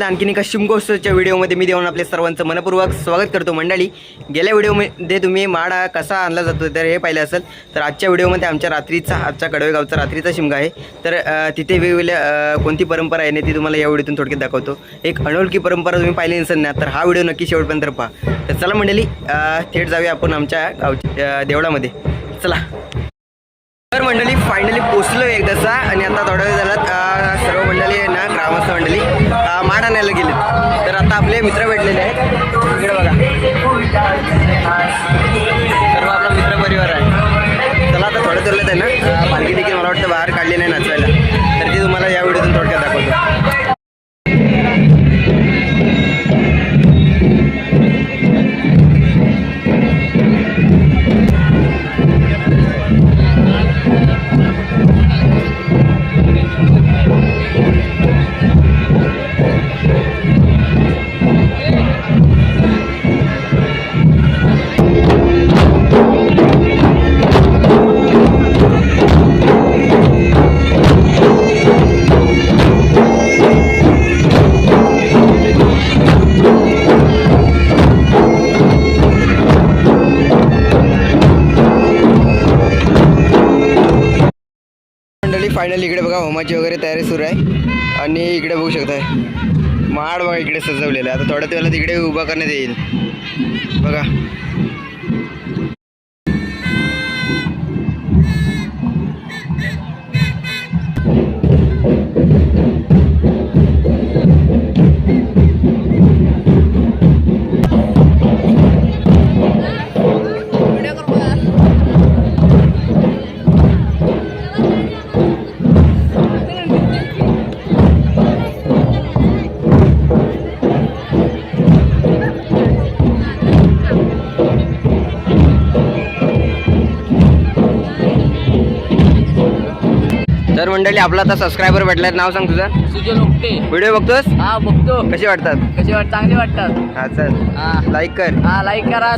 कोकणातल्या आणखीन एका शिमगोत्सवच्या व्हिडिओमध्ये मी देऊन आपले सर्वांचं मनपूर्वक स्वागत करतो. मंडळी, गेल्या व्हिडिओमध्ये तुम्ही माडा कसा आणला जातो तर हे पाहिलं असेल. तर आजच्या व्हिडिओमध्ये आजच्या कडवेगावचा रात्रीचा शिमगा आहे. तर तिथे वेगवेगळ्या कोणती परंपरा आहे ती तुम्हाला या व्हिडिओतून थोडक्यात दाखवतो. एक अनोळखी परंपरा तुम्ही पाहिली नसेल ना, तर हा व्हिडिओ नक्की शेवटपर्यंत पहा. तर चला मंडळी, थेट जाऊया आपण आमच्या गावच्या देवळामध्ये. चला. तर मंडळी, फायनली पोचलो एकदाचा. आणि आता थोडा वेळ झाला सर्व मंडळी आहे ना, ग्रामस्थ मंडळी माड आणायला गेलेत. तर आता आपले मित्र भेटलेले आहेत. इकडे बघा, सर्व आपला मित्र परिवार आहे. चला आता थोड्या दुरलेत आहे ना, पालखी देखील मला वाटतं बाहेर काढली नाही नाचवायला. तर ती तुम्हाला या व्हिडिओतून थोडक्यात दाखवतो. फायनली इकडे बघा होमाची वगैरे तयारी सुरू आहे. आणि इकडे बघू शकताय माड बघा इकडे सजवलेलं आहे. आता थोड्या वेळाला तिकडे उभा करण्यात येईल बघा. तर मंडळी, आपला आता सबस्क्रायबर भेटलाय. नाव सांग तुझं? सुजल ओक्टे. व्हिडिओ बघतोस? हा बघतो. कसे वाटतात? चांगले वाटतात. हा चल, लाईक कर. हा लाईक करा.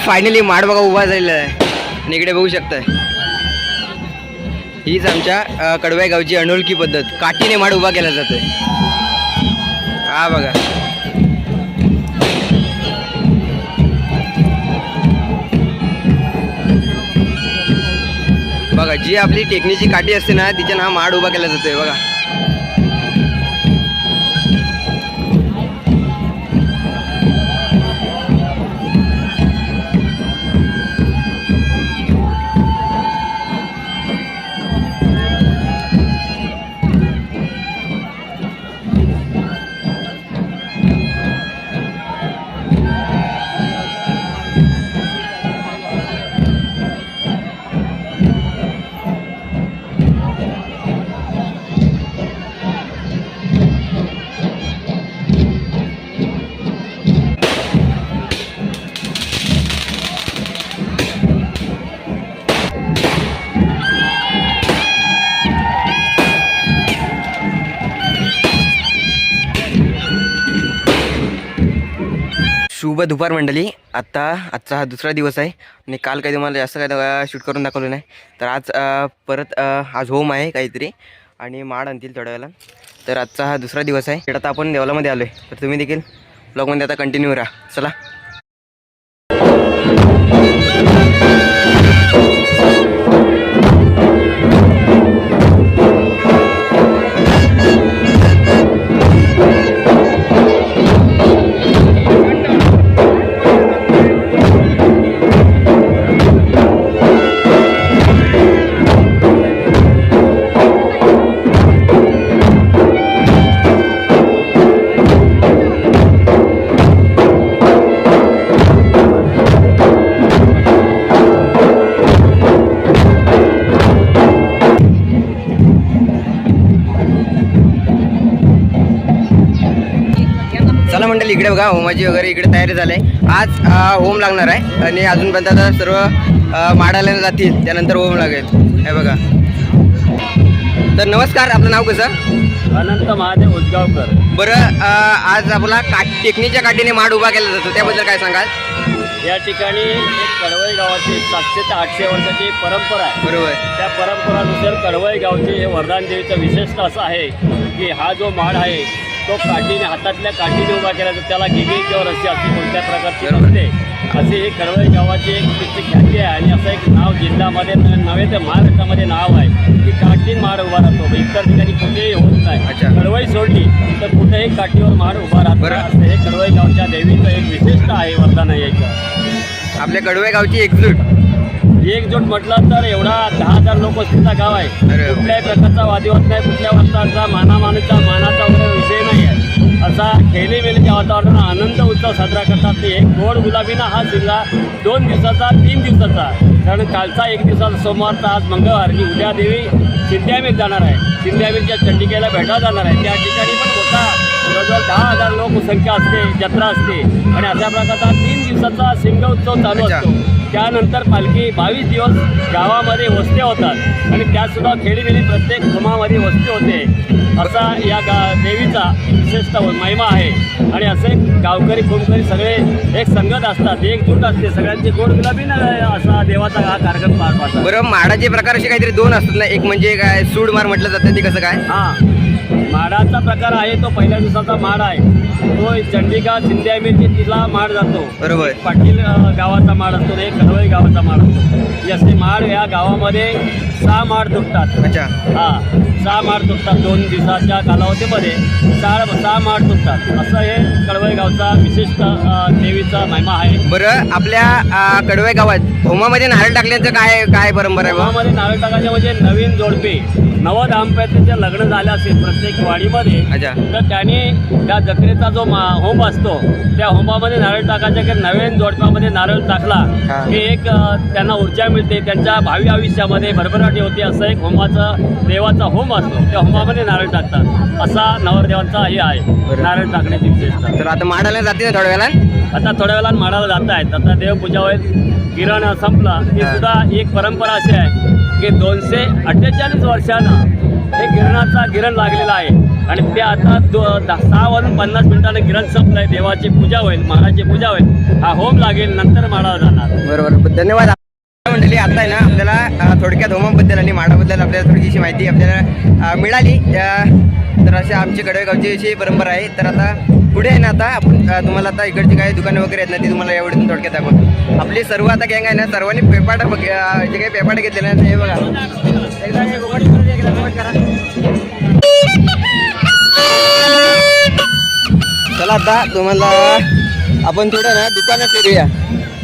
फायनली माड बघा उभा झालेला आहे. आणि इकडे बघू शकताय, हीच आमच्या कडव्या गावची अनोळखी पद्धत. काठीने माड उभा केला जातोय. हा बघा, बघा जी आपली टेकणीची काठी असते ना, तिच्या हा माड उभा केला जातोय बघा. शुभ दुपार मंडळी. आजचा हा दुसरा दिवस आहे. आणि काल काही तुम्हाला जास्त काय शूट करून दाखवलं नाही. तर आज परत आज होम आहे काहीतरी, आणि माड आणतील थोड्या वेळेला. तर आजचा हा दुसरा दिवस आहे. आता आपण देवलामध्ये आलो आहे. तर तुम्ही देखील ब्लॉगमध्ये आता कंटिन्यू राहा. चला. इकडे बघा होमाची वगैरे इकडे तयारी झाली. आज होम लागणार आहे. आणि अजूनपर्यंत आता सर्व माडाला जातील, त्यानंतर होम लागेल. हे बघा. तर नमस्कार, आपलं नाव कसं? अनंत महादेव उजगावकर. बरं, आज आपला टेकणीच्या काठीने माड उभा केला जातो, त्याबद्दल काय सांगाल? या ठिकाणी एक कडवई गावाची 700 ते 800 वर्षाची परंपरा आहे. बरोबर. त्या परंपरानुसार कडवई गावचे हे वरदान देवीचं विशेषतः असं आहे की हा जो माड आहे तो काठीने, हातातल्या काठीने उभा केला तर त्याला गिगी किंवा रस्सी अशी कोणत्या प्रकारची नसते. असे हे कडवई गावाची एक तिची ख्याती आहे आणि असं एक नाव जिल्ह्यामध्ये नव्हे तर महाराष्ट्रामध्ये नाव आहे की काठीन माड उभा राहतो. इतर ठिकाणी कुठेही होत नाही. अच्छा. कडवई सोडली तर कुठेही काठीवर माड उभा राहतो. असं हे कडवई गावच्या देवीचं एक विशेषता आहे, वरदान आहे याचं. आपल्या कडवे गावची एकजूट म्हटलं तर एवढा 10,000 लोक असलेला गाव आहे. अरे. कुठल्याही प्रकारचा वादिवाद नाही, कुठल्या वर्षाचा मानाचा वगैरे विषय नाही आहे. असा खेळीमेळीच्या वातावरणात आनंद उत्सव साजरा करतात. ते एक गोड गुलाबीना हा जिल्हा 2 दिवसाचा 3 दिवसाचा, कारण कालचा 1 दिवसाचा सोमवारचा, आज मंगळवार, की उद्या देवी सिंध्यामीर जाणार आहे. सिंध्यामीरच्या चंडिकेला भेटा जाणार आहे. त्या ठिकाणी पण मोठा जवळजवळ 10,000 लोक संख्या असते, जत्रा असते आणि अशा प्रकारचा 3 दिवसाचा शिमगा उत्सव चालू अच्छा. असतो. त्यानंतर पालखी 22 दिवस गावामध्ये वस्ते होतात आणि त्यातसुद्धा खेळीमेळी प्रत्येक घुमामध्ये वस्ती होते. असा या देवीचा विशेषतः महिमा आहे. आणि असे गावकरी कोणकरी सगळे एक संगत असतात, एकजूट असते, सगळ्यांची गोड गुलाबीनं असा देवाचा हा कार्यक्रम पार पाडतात. बरं, माडाचे प्रकार असे काहीतरी 2 असतात ना, एक म्हणजे काय सूडमार म्हटलं जातं, ते कसं काय? हां, माडाचा प्रकार आहे तो पहिल्या दिवसाचा माड आहे. तो चंडिका सिंध्यामीरची तिला माड जातो. बरोबर. पाटील गावाचा माड असतो, एक कडवई गावाचा माड असतो. असे माड या गावामध्ये 6 माड तुटतात. अच्छा. हां, 6 माड तुटतात. 2 दिवसाच्या कालावधीमध्ये 6 माड तुटतात. असं हे कडवई गावचा विशिष्ट देवीचा महिमा आहे. बरं, आपल्या कडवे गावात होमामध्ये नारळ टाकल्याचं काय परंपरा आहे? गावामध्ये नारळ टाकायचे म्हणजे नवीन जोडपे, नव दाम्पत्याचे लग्न झाले असेल प्रत्येक वाडीमध्ये, अच्छा. तर त्याने त्या जत्रेचा जो होम असतो त्या होमामध्ये नारळ टाकायचा, की नवीन जोडप्यामध्ये नारळ टाकला हा. की एक त्यांना ऊर्जा मिळते, त्यांच्या भावी आयुष्यामध्ये भरभराटी होते. असं एक होमाचं देवाचा होम असतो, त्या होमामध्ये नारळ टाकतात. असा नवरदेवांचा हे आहे बरं. नारळ टाकण्याची विशेषता. तर आता माडाला जाते ना थोड्या वेळाला? आता थोड्या वेळाला माडाला जात आहेत. आता देवपूजा होईल, गिरण संपला ही हा. सुद्धा एक परंपरा अशी आहे की 248 वर्षानं हे गिरण लागलेलं आहे आणि ते आता 6 वाजून 50 मिनिटानं गिरण संपलं आहे. देवाची पूजा होईल, महाराजची पूजा होईल, हा होम लागेल, नंतर माडाला जाणार. बरोबर, धन्यवाद. मंडळी, आता आहे ना आपल्याला थोडक्यात होमाबद्दल आणि माडाबद्दल आपल्याला थोडीशी माहिती आपल्याला मिळाली. तर अशा आमची कडवेगावची अशी परंपरा आहे. तर आता पुढे आहे ना, आता आपण तुम्हाला आता इकडची काही दुकानं वगैरे आहेत ना, ती तुम्हाला यावेळी थोडक्यात दाखवतो. आपली सर्व आता गँग आहे ना, सर्वांनी पेपाट जे काही पेपाट घेतले ना, हे बघा. एकदा हे गोट करा. चला, आता तुम्हाला आपण थोडं ना दुकानं फिरूया.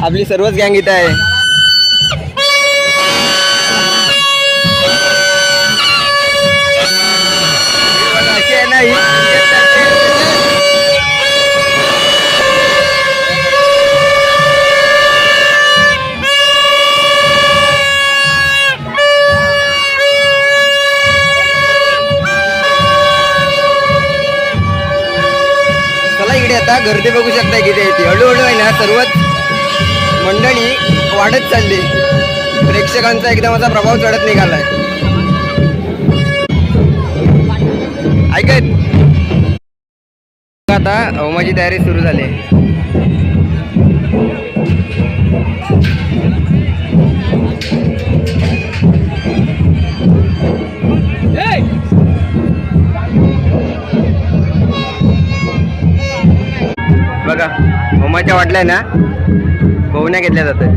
आपली सर्वच गँग इथं आहे. अशी आहे ना ही. चला, इकडे आता गर्दी बघू शकता किती आहे ती. हळूहळू आहे ना सर्वच मंडळी वाढत चालली. प्रेक्षकांचा एकदम असा प्रभाव चढत निघालाय. ऐकत आता होमाची तयारी सुरू झाली आहे. बघा, होमाच्या वाटल्या ना भोवण्या घेतल्या जातात.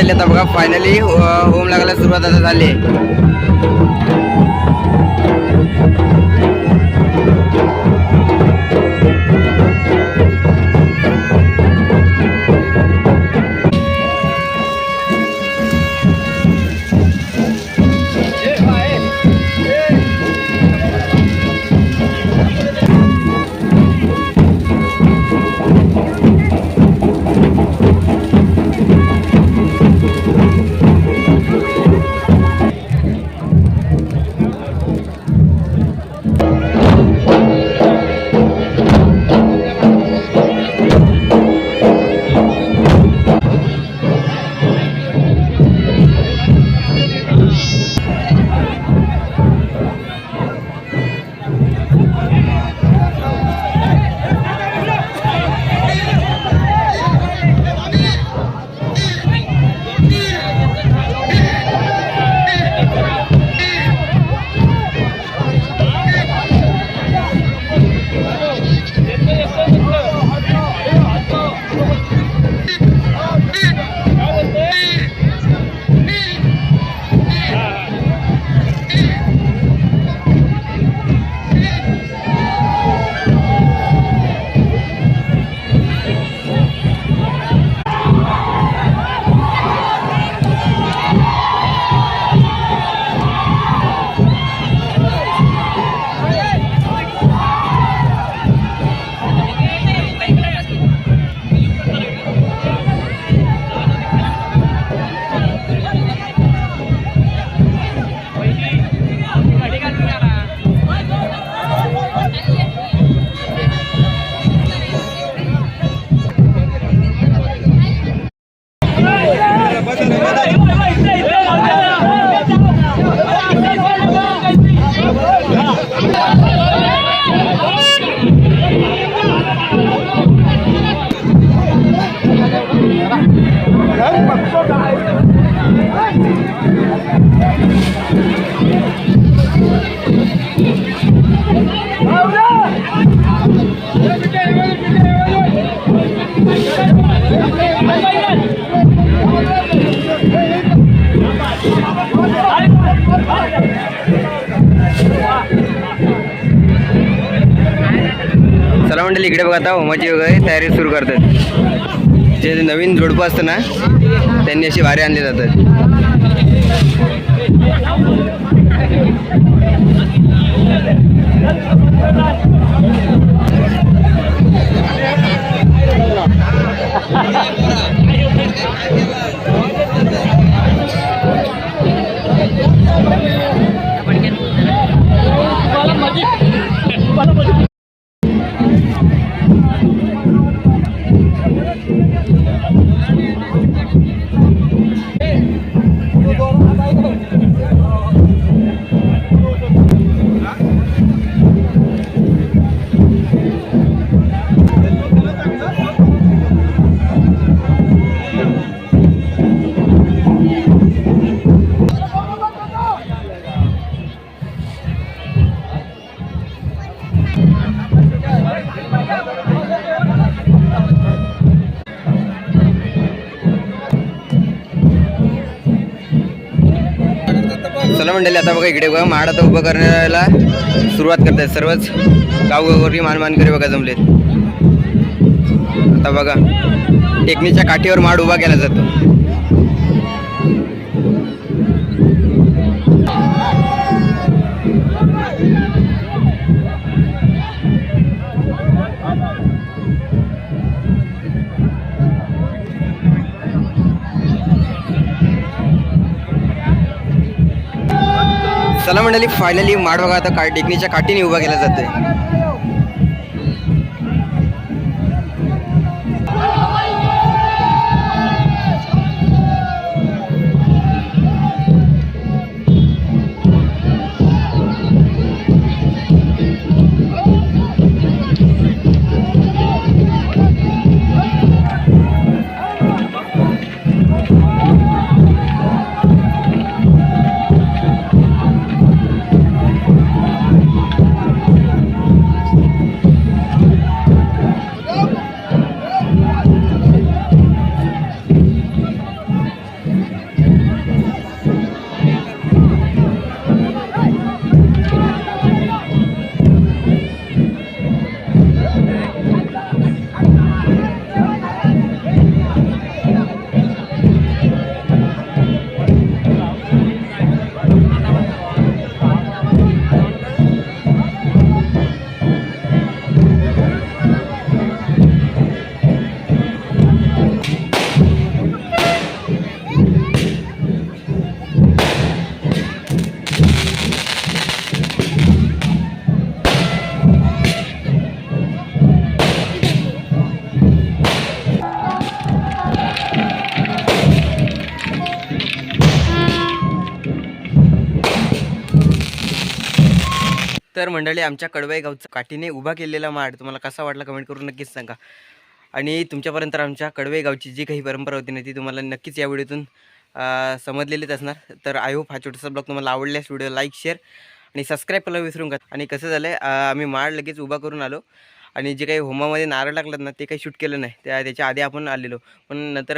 मंडळी आता बघा फायनली होम लागायला सुरुवात आता झाली आहे. चला मंडळी इकडे बघा आता होमाची वगैरे तयारी सुरू करतात. जे नवीन जोडपं असतं ना त्यांनी अशी वारे आणले जातात. चला मंडळी आता बघा इकडे बघा माड आता उभं करण्याला सुरुवात करतात. सर्वच गावगावरी मानकरी बघा जमलेत. आता बघा टेकणीच्या काठीवर माड उभा केला जातो. चला मंडळी फायनली माड बघा आता टेकणीच्या काठीने उभा केला जातोय. तर मंडळी आमच्या कडवाई गावचा काठीने उभा केलेला माड तुम्हाला कसा वाटला कमेंट करून नक्कीच सांगा. आणि तुमच्यापर्यंत आमच्या कडवाई गावची जी काही परंपरा होती ना ती तुम्हाला नक्कीच या व्हिडिओतून समजलेलीच असणार. तर आय होप हा छोटासा ब्लॉग तुम्हाला आवडल्यास व्हिडिओ लाईक शेअर आणि सबस्क्राईब करायला विसरू नका. आणि कसं झालं आहे आम्ही माड लगेच उभा करून आलो आणि जे काही होमामध्ये नारळ टाकलं ना ते काही शूट केलं नाही. त्याच्या आधी आपण आलेलो. पण नंतर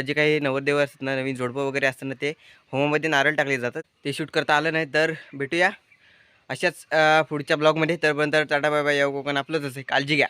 जे काही नवरदेव असतात ना नवीन जोडपं वगैरे असतात ना ते होमामध्ये नारळ टाकले जातात ते शूट करता आलं नाही. तर भेटूया अशाच पुढच्या ब्लॉगमध्ये. तोपर्यंत टाटा बाय बाय. या कोकण आपलंच आहे, काळजी घ्या.